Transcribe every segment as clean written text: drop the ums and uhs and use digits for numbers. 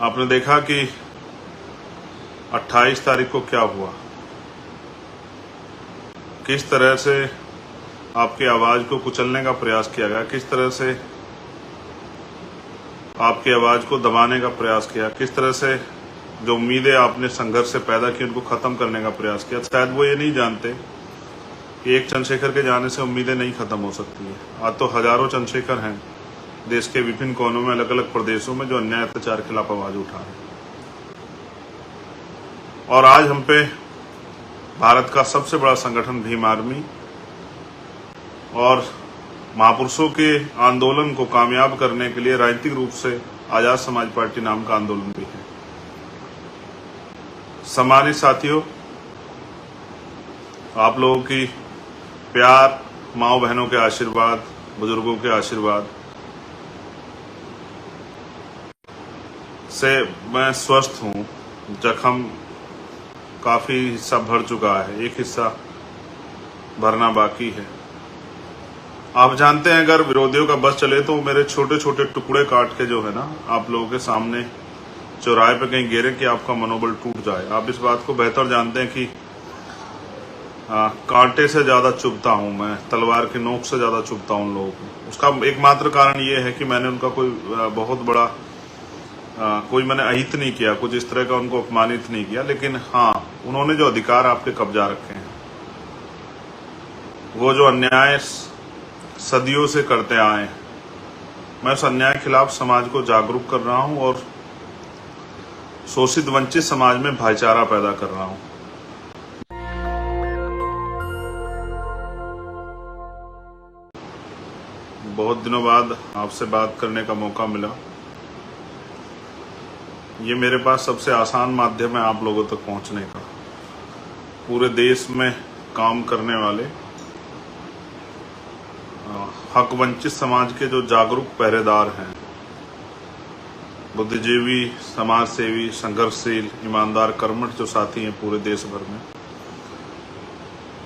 आपने देखा कि 28 तारीख को क्या हुआ, किस तरह से आपकी आवाज को कुचलने का प्रयास किया गया, किस तरह से आपकी आवाज को दबाने का प्रयास किया, किस तरह से जो उम्मीदें आपने संघर्ष से पैदा की उनको खत्म करने का प्रयास किया। शायद वो ये नहीं जानते कि एक चंद्रशेखर के जाने से उम्मीदें नहीं खत्म हो सकती है। आज तो हजारों चंद्रशेखर हैं देश के विभिन्न कोनों में, अलग अलग प्रदेशों में, जो अन्याय अत्याचार के खिलाफ आवाज उठा रहे हैं। और आज हम पे भारत का सबसे बड़ा संगठन भीम आर्मी और महापुरुषों के आंदोलन को कामयाब करने के लिए राजनीतिक रूप से आजाद समाज पार्टी नाम का आंदोलन भी है। सम्मानित साथियों, आप लोगों की प्यार, माओ बहनों के आशीर्वाद, बुजुर्गों के आशीर्वाद से मैं स्वस्थ हूं। जख्म काफी हिस्सा भर चुका है, एक हिस्सा भरना बाकी है। आप जानते हैं अगर विरोधियों का बस चले तो मेरे छोटे छोटे टुकड़े काट के जो है ना आप लोगों के सामने चौराहे पे कहीं गिरे कि आपका मनोबल टूट जाए। आप इस बात को बेहतर जानते हैं कि कांटे से ज्यादा चुभता हूं मैं, तलवार की नोक से ज्यादा चुभता हूं उन लोगों को। उसका एकमात्र कारण ये है कि मैंने उनका कोई बहुत बड़ा कोई मैंने अहित नहीं किया, कुछ इस तरह का उनको अपमानित नहीं किया, लेकिन हाँ उन्होंने जो अधिकार आपके कब्जा रखे हैं, वो जो अन्याय सदियों से करते आए, मैं उस अन्याय के खिलाफ समाज को जागरूक कर रहा हूं और शोषित वंचित समाज में भाईचारा पैदा कर रहा हूं। बहुत दिनों बाद आपसे बात करने का मौका मिला। ये मेरे पास सबसे आसान माध्यम है आप लोगों तक पहुंचने का। पूरे देश में काम करने वाले हक वंचित समाज के जो जागरूक पहरेदार हैं, बुद्धिजीवी, समाज सेवी, संघर्षशील, ईमानदार, कर्मठ जो साथी हैं पूरे देश भर में,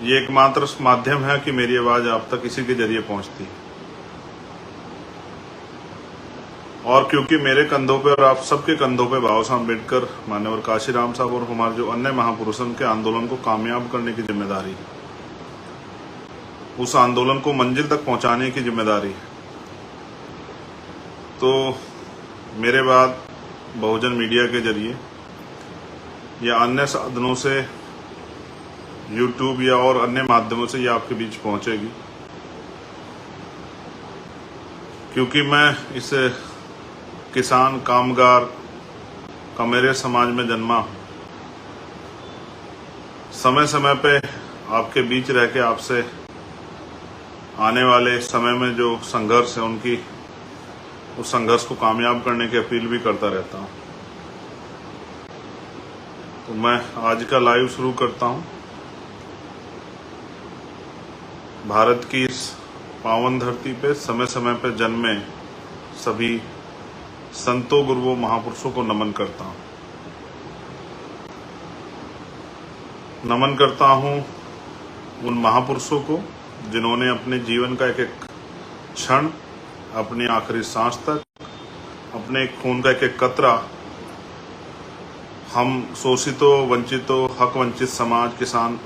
ये एकमात्र माध्यम है कि मेरी आवाज आप तक इसी के जरिए पहुंचती है। और क्योंकि मेरे कंधों पे और आप सबके कंधों पे बाबा साहब अम्बेडकर, मान्यवर काशीराम साहब और हमारे जो अन्य महापुरुषों के आंदोलन को कामयाब करने की जिम्मेदारी है, उस आंदोलन को मंजिल तक पहुंचाने की जिम्मेदारी है, तो मेरे बाद बहुजन मीडिया के जरिए या अन्य साधनों से, यूट्यूब या और अन्य माध्यमों से ये आपके बीच पहुंचेगी। क्योंकि मैं इस किसान कामगार का मेरे समाज में जन्मा हूं, समय समय पे आपके बीच रह के आपसे आने वाले समय में जो संघर्ष है उनकी उस संघर्ष को कामयाब करने की अपील भी करता रहता हूं। तो मैं आज का लाइव शुरू करता हूं। भारत की इस पावन धरती पे समय समय पे जन्मे सभी संतों, गुरुओं, महापुरुषों को नमन करता हूं। नमन करता हूं उन महापुरुषों को जिन्होंने अपने जीवन का एक एक क्षण, अपनी आखिरी सांस तक, अपने खून का एक एक कतरा हम शोषितों, वंचितों, हक वंचित समाज, किसान,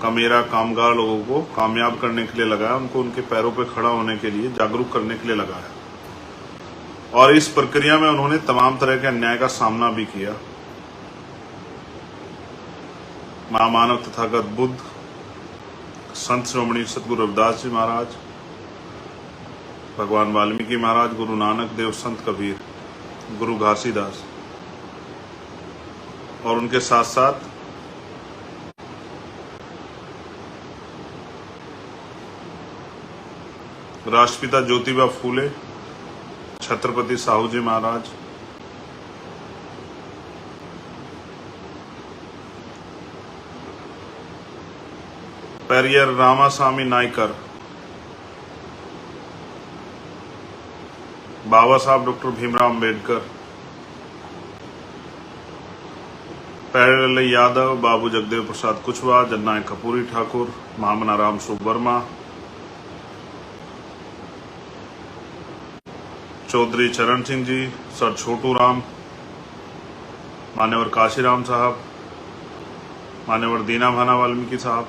कमेरा, कामगार लोगों को कामयाब करने के लिए लगाया, उनको उनके पैरों पे खड़ा होने के लिए, जागरूक करने के लिए लगाया। और इस प्रक्रिया में उन्होंने तमाम तरह के अन्याय का सामना भी किया। महामानव तथागत बुद्ध, संत श्रोमणी सतगुरु रविदास जी महाराज, भगवान वाल्मीकि महाराज, गुरु नानक देव, संत कबीर, गुरु घासीदास, और उनके साथ साथ राष्ट्रपिता ज्योतिबा फूले, छत्रपति साहू जी महाराज, पेरियर रामास्वामी नायकर, बाबा साहब डॉक्टर भीमराव अम्बेडकर, प्यारेलाल यादव, बाबू जगदेव प्रसाद कुशवाहा, जननायक कपूरी ठाकुर, महामना राम स्वरूप वर्मा, चौधरी चरण सिंह जी, सर छोटू राम, मान्यवर काशीराम साहब, मान्यवर दीना भाना वाल्मीकि साहब,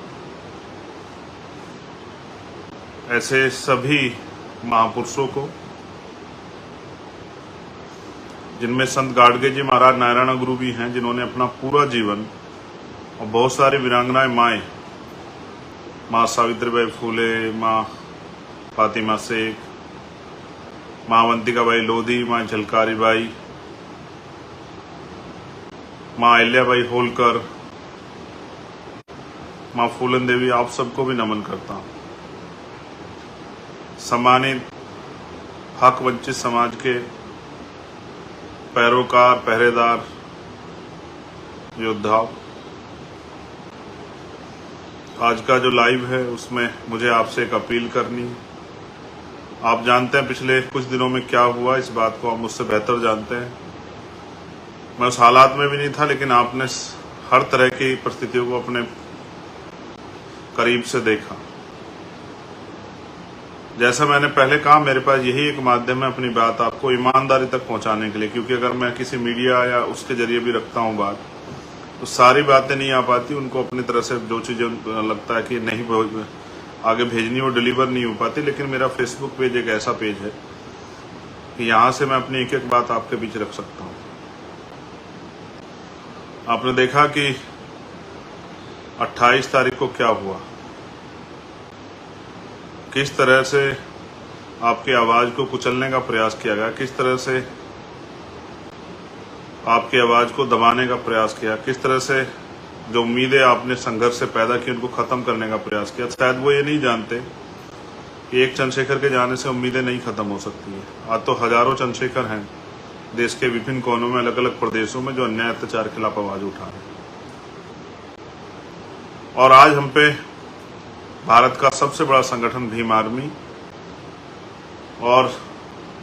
ऐसे सभी महापुरुषों को, जिनमें संत गाडगे जी महाराज नारायण गुरु भी हैं, जिन्होंने अपना पूरा जीवन, और बहुत सारी वीरांगनाएं माएँ, माँ सावित्रीबाई फूले, माँ फातिमा शेख, माँ अवंतिकाबाई लोधी, माँ झलकारी बाई, माँ अहिल्याबाई होलकर, माँ फूलन देवी, आप सबको भी नमन करता हूँ। सम्मानित हक वंचित समाज के पैरोकार, पहरेदार, योद्धा, आज का जो लाइव है उसमें मुझे आपसे एक अपील करनी है। आप जानते हैं पिछले कुछ दिनों में क्या हुआ, इस बात को आप मुझसे बेहतर जानते हैं। मैं उस हालात में भी नहीं था, लेकिन आपने हर तरह की परिस्थितियों को अपने करीब से देखा। जैसा मैंने पहले कहा, मेरे पास यही एक माध्यम है अपनी बात आपको ईमानदारी तक पहुंचाने के लिए, क्योंकि अगर मैं किसी मीडिया या उसके जरिए भी रखता हूं बात, तो सारी बातें नहीं आ पाती। उनको अपनी तरह से जो चीज़ें लगता है कि नहीं आगे भेजनी, वो डिलीवर नहीं हो पाती। लेकिन मेरा फेसबुक पेज एक ऐसा पेज है कि यहाँ से मैं अपनी एक एक बात आपके बीच रख सकता हूँ। आपने देखा कि 28 तारीख को क्या हुआ, किस तरह से आपकी आवाज़ को कुचलने का प्रयास किया गया, किस तरह से आपकी आवाज़ को दबाने का प्रयास किया, किस तरह से जो उम्मीदें आपने संघर्ष से पैदा की उनको ख़त्म करने का प्रयास किया। शायद वो ये नहीं जानते कि एक चंद्रशेखर के जाने से उम्मीदें नहीं ख़त्म हो सकती है। आज तो हज़ारों चंद्रशेखर हैं देश के विभिन्न कोनों में, अलग अलग प्रदेशों में, जो अन्याय अत्याचार के खिलाफ आवाज़ उठा रहे हैं। और आज हम पे भारत का सबसे बड़ा संगठन भीम आर्मी और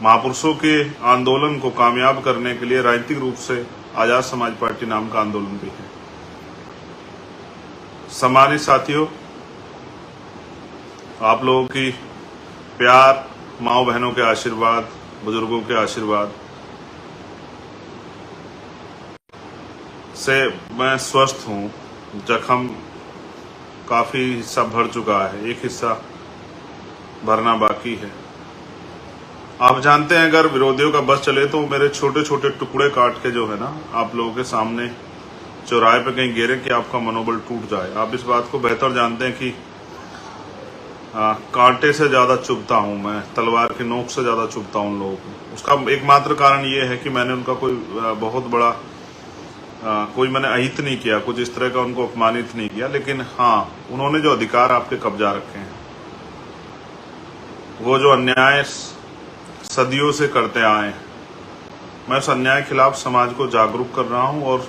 महापुरुषों के आंदोलन को कामयाब करने के लिए राजनीतिक रूप से आजाद समाज पार्टी नाम का आंदोलन भी है। सम्मानित साथियों, आप लोगों की प्यार, माओ बहनों के आशीर्वाद, बुजुर्गों के आशीर्वाद से मैं स्वस्थ हूँ। जख्म काफ़ी हिस्सा भर चुका है, एक हिस्सा भरना बाकी है। आप जानते हैं, अगर विरोधियों का बस चले तो मेरे छोटे छोटे टुकड़े काट के जो है ना, आप लोगों के सामने चौराहे पे कहीं गिरे कि आपका मनोबल टूट जाए। आप इस बात को बेहतर जानते हैं कि कांटे से ज़्यादा चुभता हूँ मैं, तलवार की नोक से ज़्यादा चुभता हूँ उन लोगों को। उसका एकमात्र कारण ये है कि मैंने उनका कोई बहुत बड़ा कोई मैंने अहित नहीं किया, कुछ इस तरह का उनको अपमानित नहीं किया। लेकिन हाँ, उन्होंने जो अधिकार आपके कब्जा रखे हैं, वो जो अन्याय सदियों से करते आए, मैं उस अन्याय के खिलाफ समाज को जागरूक कर रहा हूँ और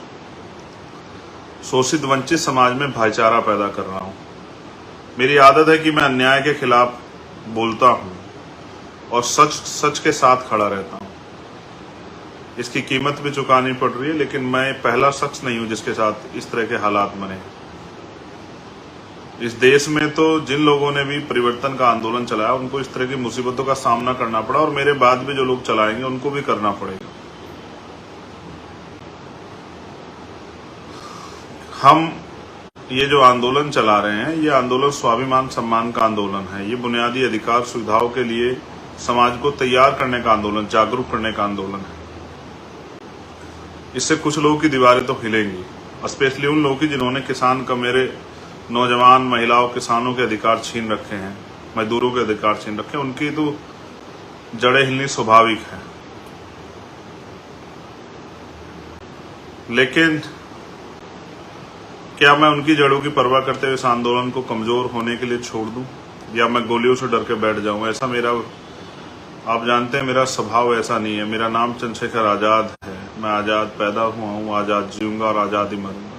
शोषित वंचित समाज में भाईचारा पैदा कर रहा हूँ। मेरी आदत है कि मैं अन्याय के खिलाफ बोलता हूँ और सच के साथ खड़ा रहता हूँ। इसकी कीमत भी चुकानी पड़ रही है, लेकिन मैं पहला शख्स नहीं हूँ जिसके साथ इस तरह के हालात बने। इस देश में तो जिन लोगों ने भी परिवर्तन का आंदोलन चलाया, उनको इस तरह की मुसीबतों का सामना करना पड़ा, और मेरे बाद भी जो लोग चलाएंगे उनको भी करना पड़ेगा। हम ये जो आंदोलन चला रहे हैं, ये आंदोलन स्वाभिमान सम्मान का आंदोलन है। ये बुनियादी अधिकार सुविधाओं के लिए समाज को तैयार करने का आंदोलन, जागरूक करने का आंदोलन है। इससे कुछ लोगों की दीवारें तो हिलेंगी, स्पेशली उन लोगों की जिन्होंने किसान का, मेरे नौजवान, महिलाओं, किसानों के अधिकार छीन रखे हैं, मजदूरों के अधिकार छीन रखे हैं। उनकी तो जड़ें हिलनी स्वाभाविक है। लेकिन क्या मैं उनकी जड़ों की परवाह करते हुए इस आंदोलन को कमजोर होने के लिए छोड़ दूं, या मैं गोलियों से डर के बैठ जाऊं? ऐसा मेरा, आप जानते हैं मेरा स्वभाव ऐसा नहीं है। मेरा नाम चंद्रशेखर आज़ाद है। मैं आज़ाद पैदा हुआ हूँ, आज़ाद जीऊंगा और आज़ाद ही मरूंगा।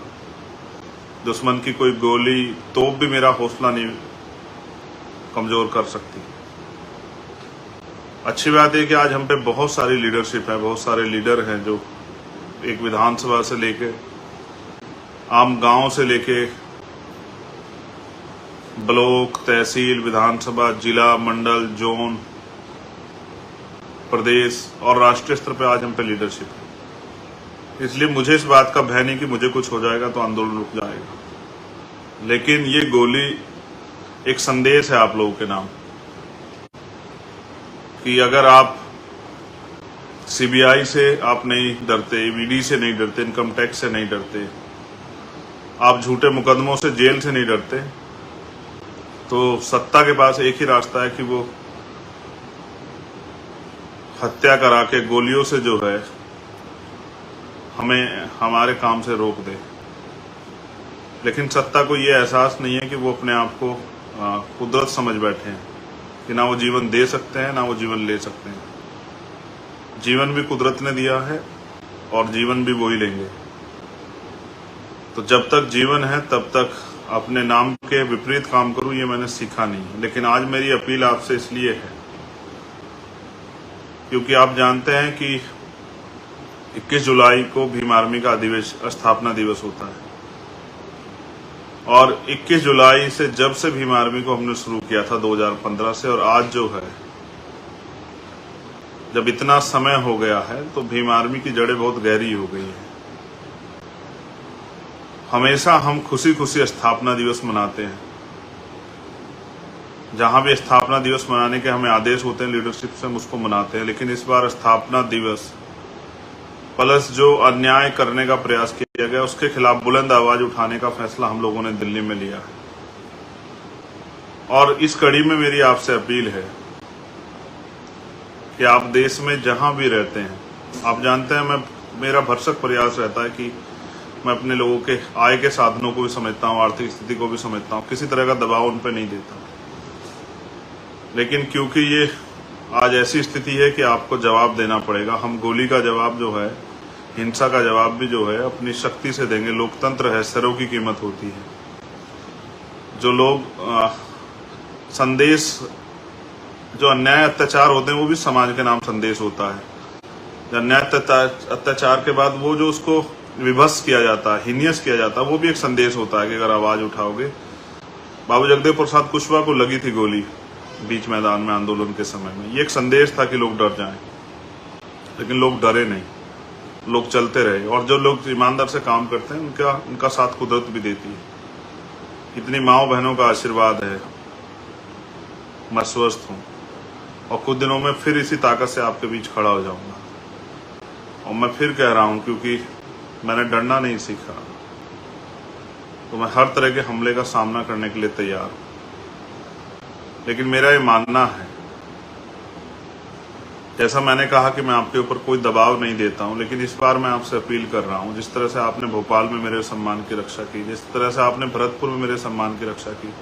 दुश्मन की कोई गोली, तोप भी मेरा हौसला नहीं कमजोर कर सकती। अच्छी बात है कि आज हम पे बहुत सारी लीडरशिप है, बहुत सारे लीडर हैं जो एक विधानसभा से लेके, आम गांव से लेके ब्लॉक, तहसील, विधानसभा, जिला, मंडल, जोन, प्रदेश और राष्ट्रीय स्तर पे आज हम पे लीडरशिप है। इसलिए मुझे इस बात का भय नहीं कि मुझे कुछ हो जाएगा तो आंदोलन रुक जाएगा। लेकिन ये गोली एक संदेश है आप लोगों के नाम कि अगर आप सीबीआई से आप नहीं डरते, ईडी से नहीं डरते, इनकम टैक्स से नहीं डरते, आप झूठे मुकदमों से, जेल से नहीं डरते, तो सत्ता के पास एक ही रास्ता है कि वो हत्या करा के गोलियों से जो है हमें हमारे काम से रोक दे। लेकिन सत्ता को ये एहसास नहीं है कि वो अपने आप को कुदरत समझ बैठे हैं कि ना वो जीवन दे सकते हैं ना वो जीवन ले सकते हैं। जीवन भी कुदरत ने दिया है और जीवन भी वो ही लेंगे। तो जब तक जीवन है तब तक अपने नाम के विपरीत काम करूं, ये मैंने सीखा नहीं। लेकिन आज मेरी अपील आपसे इसलिए है क्योंकि आप जानते हैं कि 21 जुलाई को भीम आर्मी का स्थापना दिवस होता है और 21 जुलाई से जब से भीम आर्मी को हमने शुरू किया था 2015 से, और आज जो है जब इतना समय हो गया है तो भीम आर्मी की जड़ें बहुत गहरी हो गई हैं। हमेशा हम खुशी खुशी स्थापना दिवस मनाते हैं, जहां भी स्थापना दिवस मनाने के हमें आदेश होते हैं लीडरशिप से, हम उसको मनाते हैं। लेकिन इस बार स्थापना दिवस प्लस जो अन्याय करने का प्रयास किया गया उसके खिलाफ बुलंद आवाज उठाने का फैसला हम लोगों ने दिल्ली में लिया है। और इस कड़ी में मेरी आपसे अपील है कि आप देश में जहां भी रहते हैं, आप जानते हैं मेरा भरसक प्रयास रहता है कि मैं अपने लोगों के आय के साधनों को भी समझता हूं, आर्थिक स्थिति को भी समझता हूं, किसी तरह का दबाव उन पर नहीं देता। लेकिन क्योंकि ये आज ऐसी स्थिति है कि आपको जवाब देना पड़ेगा। हम गोली का जवाब जो है, हिंसा का जवाब भी जो है अपनी शक्ति से देंगे। लोकतंत्र है, सरों की कीमत होती है। जो लोग संदेश, जो अन्याय अत्याचार होते हैं वो भी समाज के नाम संदेश होता है। अन्याय अत्याचार के बाद वो जो उसको विभत्स किया जाता है, हीनियस किया जाता है, वो भी एक संदेश होता है कि अगर आवाज उठाओगे। बाबू जगदेव प्रसाद कुशवाहा को लगी थी गोली बीच मैदान में आंदोलन के समय में, ये एक संदेश था कि लोग डर जाएं। लेकिन लोग डरे नहीं, लोग चलते रहे। और जो लोग ईमानदार से काम करते हैं उनका साथ कुदरत भी देती है। इतनी माओ बहनों का आशीर्वाद है, मैं स्वस्थ हूँ और कुछ दिनों में फिर इसी ताकत से आपके बीच खड़ा हो जाऊंगा। और मैं फिर कह रहा हूँ क्योंकि मैंने डरना नहीं सीखा, तो मैं हर तरह के हमले का सामना करने के लिए तैयार हूँ। लेकिन मेरा ये मानना है, जैसा मैंने कहा कि मैं आपके ऊपर कोई दबाव नहीं देता हूं, लेकिन इस बार मैं आपसे अपील कर रहा हूं, जिस तरह से आपने भोपाल में मेरे सम्मान की रक्षा की, जिस तरह से आपने भरतपुर में मेरे सम्मान की रक्षा की,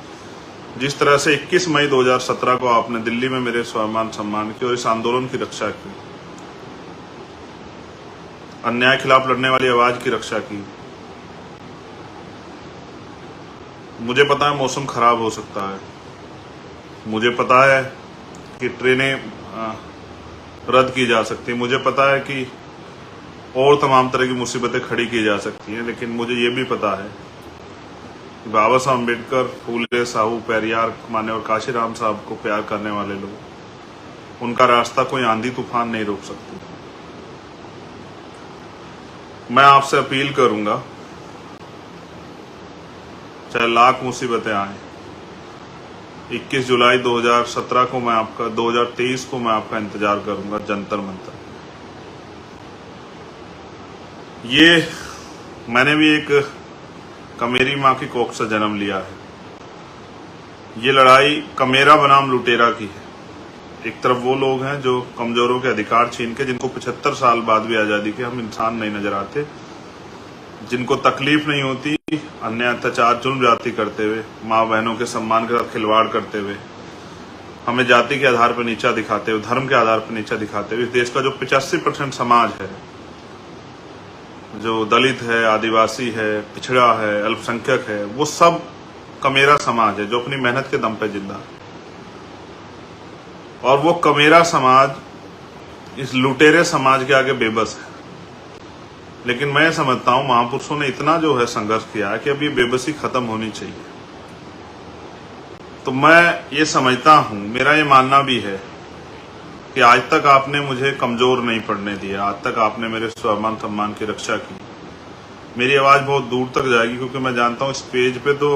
जिस तरह से 21 मई 2017 को आपने दिल्ली में मेरे सम्मान की और इस आंदोलन की रक्षा की, अन्याय खिलाफ लड़ने वाली आवाज की रक्षा की। मुझे पता है मौसम खराब हो सकता है, मुझे पता है कि ट्रेनें रद्द की जा सकती है, मुझे पता है कि और तमाम तरह की मुसीबतें खड़ी की जा सकती हैं। लेकिन मुझे ये भी पता है कि बाबा साहब अम्बेडकर, फूले, साहू, पेरियार, मान्यवर काशीराम साहब को प्यार करने वाले लोग, उनका रास्ता कोई आंधी तूफान नहीं रोक सकती। मैं आपसे अपील करूंगा, चाहे लाख मुसीबतें आए, 21 जुलाई 2017 को मैं आपका 2023 को मैं आपका इंतजार करूंगा जंतर मंतर। ये मैंने भी एक कमेरी माँ की कोख से जन्म लिया है। ये लड़ाई कमेरा बनाम लुटेरा की है। एक तरफ वो लोग हैं जो कमजोरों के अधिकार छीन के, जिनको 75 साल बाद भी आजादी के हम इंसान नहीं नजर आते, जिनको तकलीफ नहीं होती अन्याय अत्याचार जुल्म जाति करते हुए, माँ बहनों के सम्मान के साथ खिलवाड़ करते हुए, हमें जाति के आधार पर नीचा दिखाते हुए, धर्म के आधार पर नीचा दिखाते हुए, इस देश का जो 85% समाज है, जो दलित है, आदिवासी है, पिछड़ा है, अल्पसंख्यक है, वो सब कमेरा समाज है जो अपनी मेहनत के दम पे जिंदा है। और वो कमेरा समाज इस लुटेरे समाज के आगे बेबस है। लेकिन मैं समझता हूं महापुरुषों ने इतना जो है संघर्ष किया है कि अब ये बेबसी खत्म होनी चाहिए। तो मैं ये समझता हूं, मेरा ये मानना भी है कि आज तक आपने मुझे कमजोर नहीं पड़ने दिया, आज तक आपने मेरे स्वाभिमान सम्मान की रक्षा की। मेरी आवाज बहुत दूर तक जाएगी क्योंकि मैं जानता हूँ इस पेज पे तो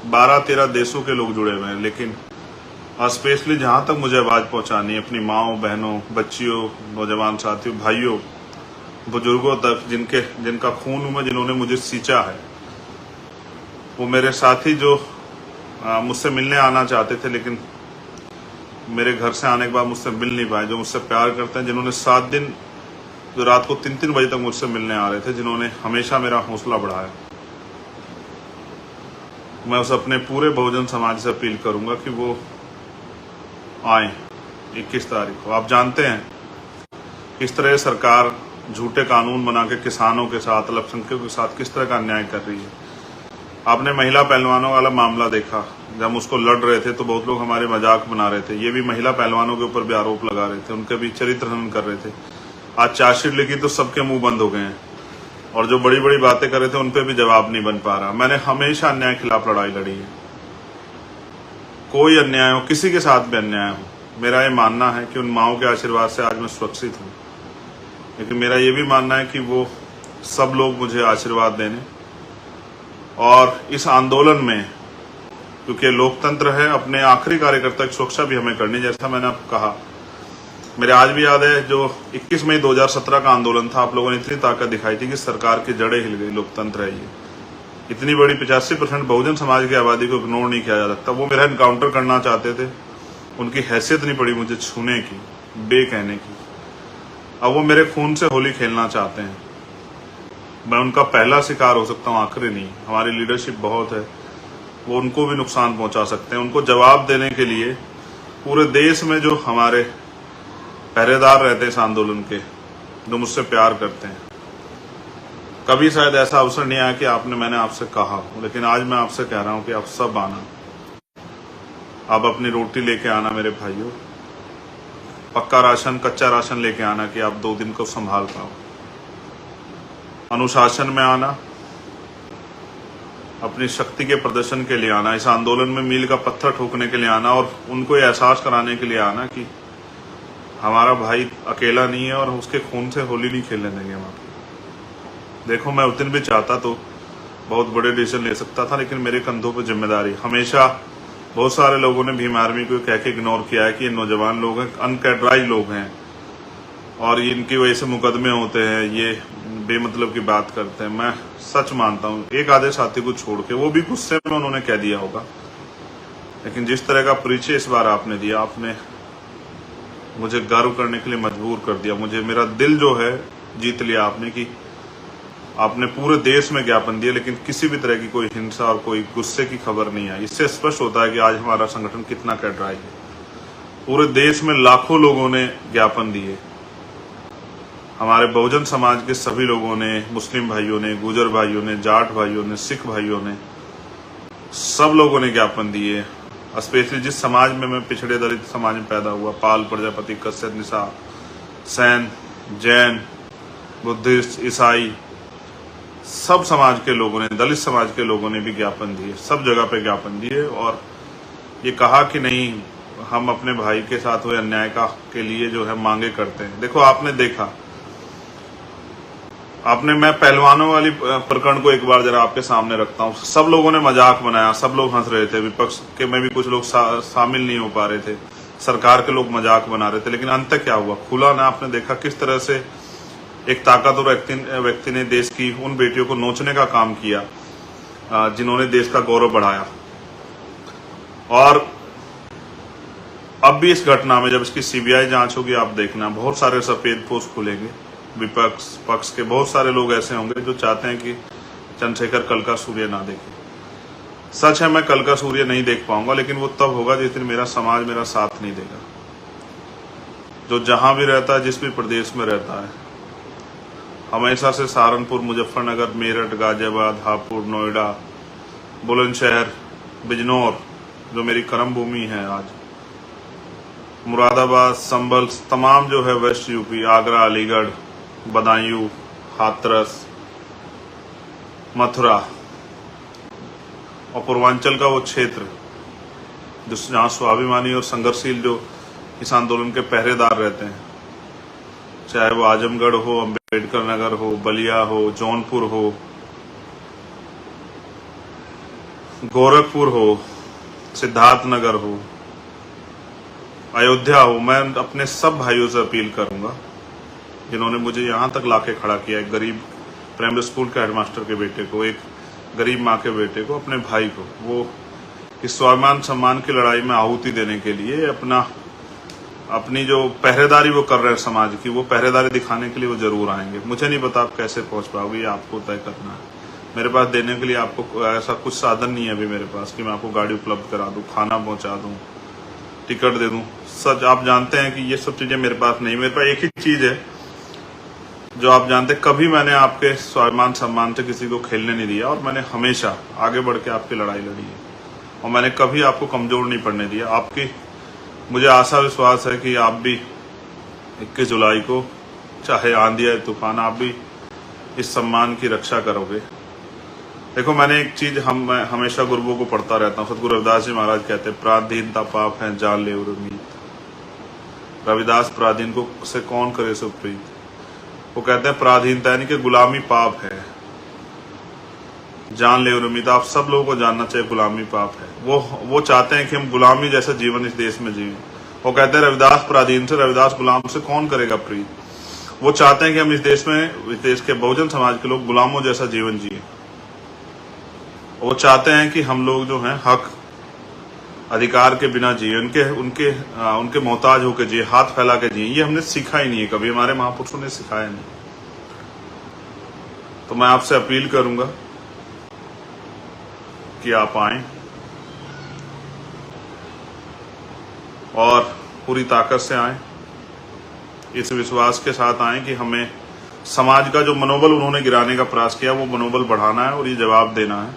12-13 देशों के लोग जुड़े हुए हैं, लेकिन स्पेशली जहां तक मुझे आवाज पहुंचानी है अपनी माओ, बहनों, बच्चियों, नौजवान साथियों, भाइयों, बुजुर्गों तक जिनका खून में जिन्होंने मुझे सींचा है, वो मेरे साथी जो मुझसे मिलने आना चाहते थे लेकिन मेरे घर से आने के बाद मुझसे मिल नहीं पाए, जो मुझसे प्यार करते हैं, जिन्होंने 7 दिन जो रात को 3-3 बजे तक मुझसे मिलने आ रहे थे, जिन्होंने हमेशा मेरा हौसला बढ़ाया, मैं उस अपने पूरे बहुजन समाज से अपील करूंगा कि वो आए 21 तारीख को। आप जानते हैं किस तरह सरकार झूठे कानून बना के किसानों के साथ, अल्पसंख्यकों के साथ किस तरह का अन्याय कर रही है। आपने महिला पहलवानों वाला मामला देखा, जब उसको लड़ रहे थे तो बहुत लोग हमारे मजाक बना रहे थे, ये भी महिला पहलवानों के ऊपर भी आरोप लगा रहे थे, उनके भी चरित्र हनन कर रहे थे। आज चार्जशीट लिखी तो सबके मुंह बंद हो गए हैं, और जो बड़ी बड़ी बातें कर रहे थे उन पे भी जवाब नहीं बन पा रहा। मैंने हमेशा अन्याय के खिलाफ लड़ाई लड़ी है, कोई अन्याय हो, किसी के साथ भी अन्याय हो, मेरा ये मानना है कि उन माओं के आशीर्वाद से आज मैं सुरक्षित हूँ। लेकिन मेरा ये भी मानना है कि वो सब लोग मुझे आशीर्वाद देने, और इस आंदोलन में, क्योंकि लोकतंत्र है, अपने आखिरी कार्यकर्ता की सुरक्षा भी हमें करनी। जैसा मैंने आपको कहा, मेरे आज भी याद है जो 21 मई 2017 का आंदोलन था, आप लोगों ने इतनी ताकत दिखाई थी कि सरकार की जड़ें हिल गई। लोकतंत्र है ये, इतनी बड़ी 85% बहुजन समाज की आबादी को इग्नोर नहीं किया जा सकता। वो मेरा एनकाउंटर करना चाहते थे, उनकी हैसियत नहीं पड़ी मुझे छूने की, बे कहने की। अब वो मेरे खून से होली खेलना चाहते हैं, मैं उनका पहला शिकार हो सकता हूँ, आखिरी नहीं। हमारी लीडरशिप बहुत है, वो उनको भी नुकसान पहुंचा सकते हैं। उनको जवाब देने के लिए पूरे देश में जो हमारे पहरेदार रहते हैं इस आंदोलन के, जो मुझसे प्यार करते हैं, कभी शायद ऐसा अवसर नहीं आया कि मैंने आपसे कहा, लेकिन आज मैं आपसे कह रहा हूं कि आप सब आना, आप अपनी रोटी लेके आना मेरे भाइयों, पक्का राशन, कच्चा राशन लेके आना कि आप 2 दिन को संभाल पाओ। अनुशासन में आना, अपनी शक्ति के प्रदर्शन के लिए आना, इस आंदोलन में मील का पत्थर ठोकने के लिए आना, और उनको एहसास कराने के लिए आना कि हमारा भाई अकेला नहीं है और उसके खून से होली नहीं खेलने देंगे हम आपको। देखो, मैं उस दिन भी चाहता तो बहुत बड़े डिसीजन ले सकता था, लेकिन मेरे कंधों पर जिम्मेदारी। हमेशा बहुत सारे लोगों ने भीम आर्मी को कह के इग्नोर किया है कि ये नौजवान लोग हैं, अनकैडराइज लोग हैं, और इनकी वजह से मुकदमे होते हैं, ये बेमतलब की बात करते हैं। मैं सच मानता हूँ, एक आधे साथी को छोड़ के, वो भी गुस्से में उन्होंने कह दिया होगा, लेकिन जिस तरह का परिचय इस बार आपने दिया, आपने मुझे गर्व करने के लिए मजबूर कर दिया। मुझे, मेरा दिल जो है जीत लिया आपने, कि आपने पूरे देश में ज्ञापन दिया, लेकिन किसी भी तरह की कोई हिंसा और कोई गुस्से की खबर नहीं आई। इससे स्पष्ट होता है कि आज हमारा संगठन कितना कैडराइज है। पूरे देश में लाखों लोगों ने ज्ञापन दिए, हमारे बहुजन समाज के सभी लोगों ने, मुस्लिम भाइयों ने, गुजर भाइयों ने, जाट भाइयों ने, सिख भाइयों ने, सब लोगों ने ज्ञापन दिए। स्पेशली जिस समाज में मैं, पिछड़े दलित समाज में पैदा हुआ, पाल, प्रजापति, कश्यप, निशा, सैन, जैन, बुद्धिस्ट, ईसाई, सब समाज के लोगों ने, दलित समाज के लोगों ने भी ज्ञापन दिए, सब जगह पे ज्ञापन दिए, और ये कहा कि नहीं, हम अपने भाई के साथ हुए अन्याय के लिए जो है मांगे करते हैं। देखो, आपने देखा, मैं पहलवानों वाली प्रकरण को एक बार जरा आपके सामने रखता हूँ। सब लोगों ने मजाक बनाया, सब लोग हंस रहे थे, विपक्ष के में भी कुछ लोग शामिल नहीं हो पा रहे थे, सरकार के लोग मजाक बना रहे थे, लेकिन अंत क्या हुआ? खुला ना, आपने देखा किस तरह से एक ताकतवर व्यक्ति ने देश की उन बेटियों को नोचने का काम किया जिन्होंने देश का गौरव बढ़ाया। और अब भी इस घटना में जब इसकी सीबीआई जांच होगी, आप देखना बहुत सारे सफेद पोस्ट खुलेंगे। विपक्ष पक्ष के बहुत सारे लोग ऐसे होंगे जो चाहते हैं कि चंद्रशेखर कल का सूर्य ना देखे। सच है, मैं कल का सूर्य नहीं देख पाऊंगा, लेकिन वो तब होगा जिस दिन मेरा समाज मेरा साथ नहीं देगा। जो जहां भी रहता है, जिस भी प्रदेश में रहता है, हमेशा से सहारनपुर, मुजफ्फरनगर, मेरठ, गाजियाबाद, हापुड़, नोएडा, बुलंदशहर, बिजनौर, जो मेरी कर्म भूमि है आज, मुरादाबाद, संभल, तमाम जो है वेस्ट यूपी, आगरा, अलीगढ़, बदायूं, हाथरस, मथुरा और पूर्वांचल का वो क्षेत्र जहाँ स्वाभिमानी और संघर्षशील जो इस आंदोलन के पहरेदार रहते हैं, चाहे वो आजमगढ़ हो, अम्बेडकर नगर हो, बलिया हो, जौनपुर हो, गोरखपुर हो, सिद्धार्थ नगर हो, अयोध्या हो। मैं अपने सब भाइयों से अपील करूंगा जिन्होंने मुझे यहाँ तक लाके खड़ा किया, एक गरीब प्राइमरी स्कूल के हेडमास्टर के बेटे को, एक गरीब माँ के बेटे को, अपने भाई को, वो इस स्वाभिमान सम्मान की लड़ाई में आहुति देने के लिए अपनी जो पहरेदारी वो कर रहे हैं समाज की, वो पहरेदारी दिखाने के लिए वो जरूर आएंगे। मुझे नहीं पता आप कैसे पहुंच पाओगे, ये आपको तय करना है। मेरे पास देने के लिए आपको ऐसा कुछ साधन नहीं है अभी मेरे पास कि मैं आपको गाड़ी उपलब्ध करा दूं, खाना पहुंचा दूं, टिकट दे दूं। सच आप जानते हैं कि ये सब चीजें मेरे पास नहीं। मेरे पास एक ही चीज है जो आप जानते हैं, कभी मैंने आपके स्वाभिमान सम्मान से किसी को खेलने नहीं दिया और मैंने हमेशा आगे बढ़ के आपकी लड़ाई लड़ी है और मैंने कभी आपको कमजोर नहीं पड़ने दिया। आपकी मुझे आशा विश्वास है कि आप भी 21 जुलाई को, चाहे आंधी आए तूफान, आप भी इस सम्मान की रक्षा करोगे। देखो, मैंने एक चीज हमेशा गुरुओं को पढ़ता रहता हूँ। सतगुरु रविदास जी महाराज कहते हैं, पराधीनता पाप है जान ले उर्मीत। रविदास पराधीन को से कौन करे सुप्रीत। वो कहते हैं पराधीनता यानी कि गुलामी पाप है, जान ले उर्मीत। आप सब लोगों को जानना चाहिए गुलामी पाप है। वो चाहते हैं कि हम गुलामी जैसा जीवन इस देश में जिए। वो कहते हैं रविदास पराधीन से, रविदास गुलाम से कौन करेगा प्रीत। वो चाहते हैं कि हम इस देश के बहुजन समाज के लोग गुलामों जैसा जीवन जिए। वो चाहते हैं कि हम लोग जो हैं हक अधिकार के बिना जिए, उनके मोहताज होकर जिए, हाथ फैला के जिए। ये हमने सीखा ही नहीं है, कभी हमारे महापुरुषों ने सिखाया नहीं। तो मैं आपसे अपील करूंगा कि आप आएं और पूरी ताकत से आएं, इस विश्वास के साथ आएं कि हमें समाज का जो मनोबल उन्होंने गिराने का प्रयास किया, वो मनोबल बढ़ाना है और ये जवाब देना है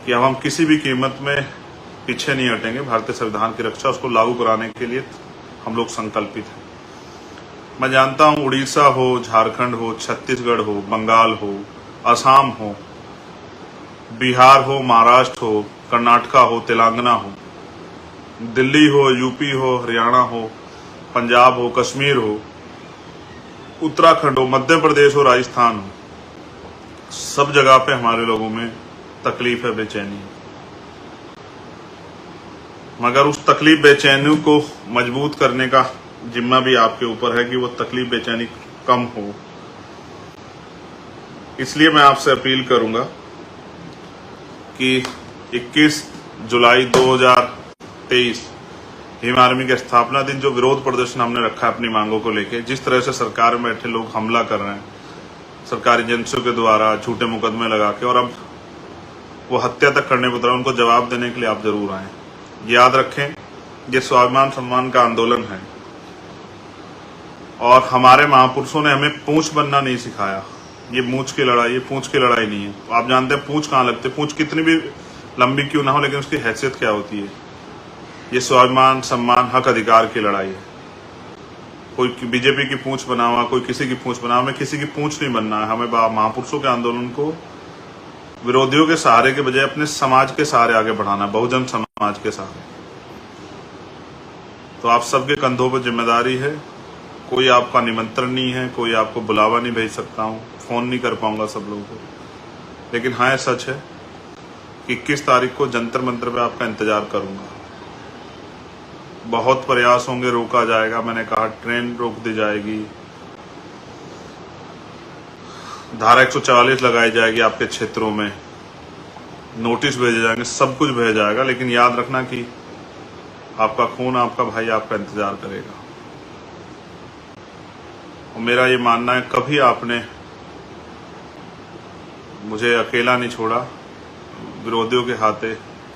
कि अब हम किसी भी कीमत में पीछे नहीं हटेंगे। भारतीय संविधान की रक्षा, उसको लागू कराने के लिए हम लोग संकल्पित हैं। मैं जानता हूं उड़ीसा हो, झारखंड हो, छत्तीसगढ़ हो, बंगाल हो, असम हो, बिहार हो, महाराष्ट्र हो, कर्नाटका हो, तेलंगाना हो, दिल्ली हो, यूपी हो, हरियाणा हो, पंजाब हो, कश्मीर हो, उत्तराखंड हो, मध्य प्रदेश हो, राजस्थान हो, सब जगह पे हमारे लोगों में तकलीफ है, बेचैनी है। मगर उस तकलीफ बेचैनी को मजबूत करने का जिम्मा भी आपके ऊपर है कि वो तकलीफ बेचैनी कम हो। इसलिए मैं आपसे अपील करूंगा कि 21 जुलाई 2023 हिम आर्मी के स्थापना दिन जो विरोध प्रदर्शन हमने रखा है अपनी मांगों को लेकर, जिस तरह से सरकार में बैठे लोग हमला कर रहे हैं सरकारी एजेंसियों के द्वारा, झूठे मुकदमे लगा के, और अब वो हत्या तक करने पर उतरा, उनको जवाब देने के लिए आप जरूर आए। याद रखें, ये स्वाभिमान सम्मान का आंदोलन है और हमारे महापुरुषों ने हमें पूंछ बनना नहीं सिखाया। ये मूंछ की लड़ाई, ये पूंछ की लड़ाई नहीं है। आप जानते हैं पूंछ कहाँ लगती है, पूंछ कितनी भी लंबी क्यों ना हो, लेकिन उसकी हैसियत क्या होती है। ये स्वाभिमान सम्मान हक अधिकार की लड़ाई है। कोई बीजेपी की पूंछ बना हुआ, कोई किसी की पूंछ बना हुआ, हमें किसी की पूंछ नहीं बनना है। हमें महापुरुषों के आंदोलन को विरोधियों के सहारे के बजाय अपने समाज के सहारे आगे बढ़ाना, बहुजन समाज के सहारे। तो आप सबके कंधों पर जिम्मेदारी है। कोई आपका निमंत्रण नहीं है, कोई आपको बुलावा नहीं भेज सकता हूँ, फोन नहीं कर पाऊंगा सब लोगों को, लेकिन हाँ सच है कि 21 तारीख को जंतर मंतर पे आपका इंतजार करूंगा। बहुत प्रयास होंगे, रोका जाएगा। मैंने कहा ट्रेन रोक दी जाएगी, धारा 144 लगाई जाएगी, आपके क्षेत्रों में नोटिस भेजे जाएंगे, सब कुछ भेजा जाएगा। लेकिन याद रखना कि आपका खून, आपका भाई आपका इंतजार करेगा। और मेरा ये मानना है, कभी आपने मुझे अकेला नहीं छोड़ा विरोधियों के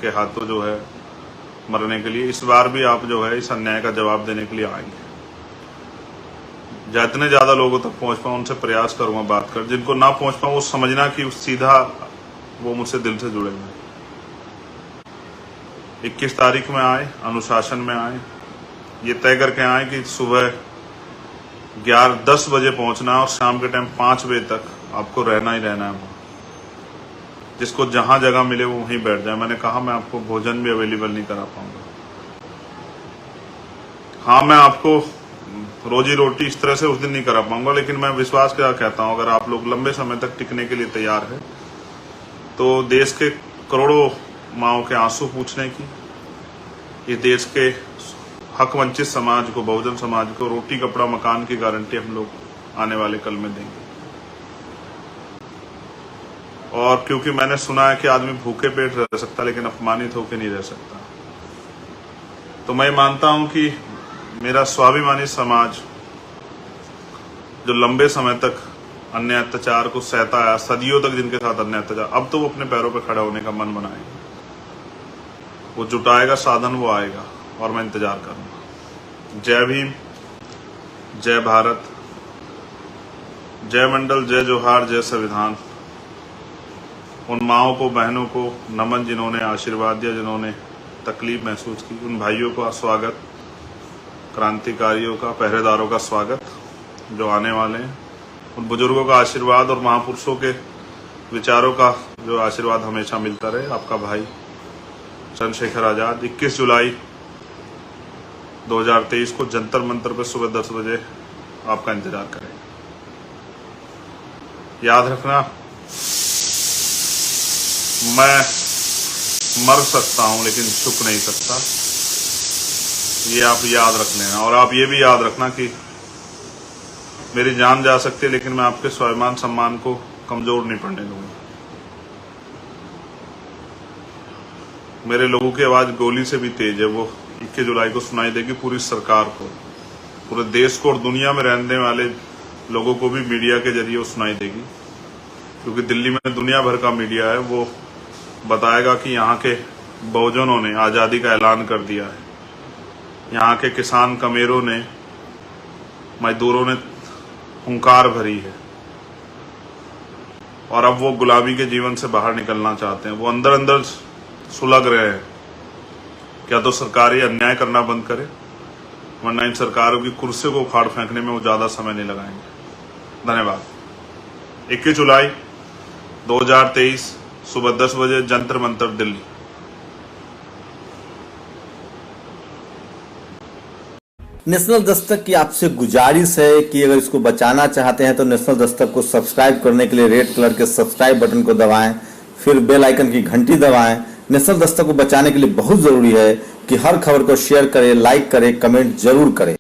हाथों जो है मरने के लिए। इस बार भी आप जो है इस अन्याय का जवाब देने के लिए आएंगे। जितने ज्यादा लोगों तक पहुंच पाऊं उनसे प्रयास करूंगा बात कर। जिनको ना पहुंच पाऊं वो समझना कि सीधा वो मुझसे दिल से जुड़े हुए। 21 तारीख में आए, अनुशासन में आए, ये तय करके आए कि सुबह 10 बजे पहुंचना है और शाम के टाइम 5 बजे तक आपको रहना ही रहना है वहाँ। जिसको जहां जगह मिले वो वहीं बैठ जाए। मैंने कहा मैं आपको भोजन भी अवेलेबल नहीं करा पाऊंगा। हाँ, मैं आपको रोजी रोटी इस तरह से उस दिन नहीं करा पाऊंगा, लेकिन मैं विश्वास क्या कहता हूँ, अगर आप लोग लंबे समय तक टिकने के लिए तैयार है तो देश के करोड़ों माओं के आंसू पूछने की, ये देश के हक वंचित समाज को, बहुजन समाज को रोटी कपड़ा मकान की गारंटी हम लोग आने वाले कल में देंगे। और क्योंकि मैंने सुना है कि आदमी भूखे पेट रह सकता लेकिन अपमानित होकर नहीं रह सकता, तो मैं मानता हूं कि मेरा स्वाभिमानी समाज जो लंबे समय तक अन्य अत्याचार को सहता है, सदियों तक जिनके साथ अन्य अत्याचार, अब तो वो अपने पैरों पर खड़ा होने का मन बनाएगा, वो जुटाएगा साधन, वो आएगा और मैं इंतजार करूंगा। जय भीम, जय भारत, जय मंडल, जय जोहार, जय संविधान। उन माओं को, बहनों को नमन जिन्होंने आशीर्वाद दिया, जिन्होंने तकलीफ महसूस की, उन भाइयों का स्वागत, क्रांतिकारियों का, पहरेदारों का स्वागत जो आने वाले हैं, उन बुजुर्गों का आशीर्वाद और महापुरुषों के विचारों का जो आशीर्वाद हमेशा मिलता रहे। आपका भाई चंद्रशेखर आजाद 21 जुलाई 2023 को जंतर मंतर पर सुबह 10 बजे आपका इंतजार करें। याद रखना, मैं मर सकता हूं लेकिन झुक नहीं सकता, ये आप याद रख लेना। और आप ये भी याद रखना कि मेरी जान जा सकती है लेकिन मैं आपके स्वाभिमान सम्मान को कमजोर नहीं पड़ने दूंगा। मेरे लोगों की आवाज गोली से भी तेज है, वो 21 जुलाई को सुनाई देगी पूरी सरकार को, पूरे देश को और दुनिया में रहने वाले लोगों को भी मीडिया के जरिए वो सुनाई देगी, क्योंकि दिल्ली में दुनिया भर का मीडिया है। वो बताएगा कि यहाँ के बहुजनों ने आज़ादी का ऐलान कर दिया है, यहाँ के किसान कमेरों ने, मजदूरों ने हुंकार भरी है और अब वो गुलामी के जीवन से बाहर निकलना चाहते हैं। वो अंदर अंदर सुलग रहे हैं, क्या तो सरकार ये अन्याय करना बंद करे, वरना इन सरकारों की कुर्सी को उखाड़ फेंकने में वो ज्यादा समय नहीं लगाएंगे। धन्यवाद। 21 जुलाई 2023 सुबह 10 बजे जंतर मंतर, दिल्ली। नेशनल दस्तक की आपसे गुजारिश है कि अगर इसको बचाना चाहते हैं तो नेशनल दस्तक को सब्सक्राइब करने के लिए रेड कलर के सब्सक्राइब बटन को दबाएं, फिर बेल आइकन की घंटी दबाएं। नेशनल दस्तक को बचाने के लिए बहुत जरूरी है कि हर खबर को शेयर करें, लाइक करें, कमेंट जरूर करें।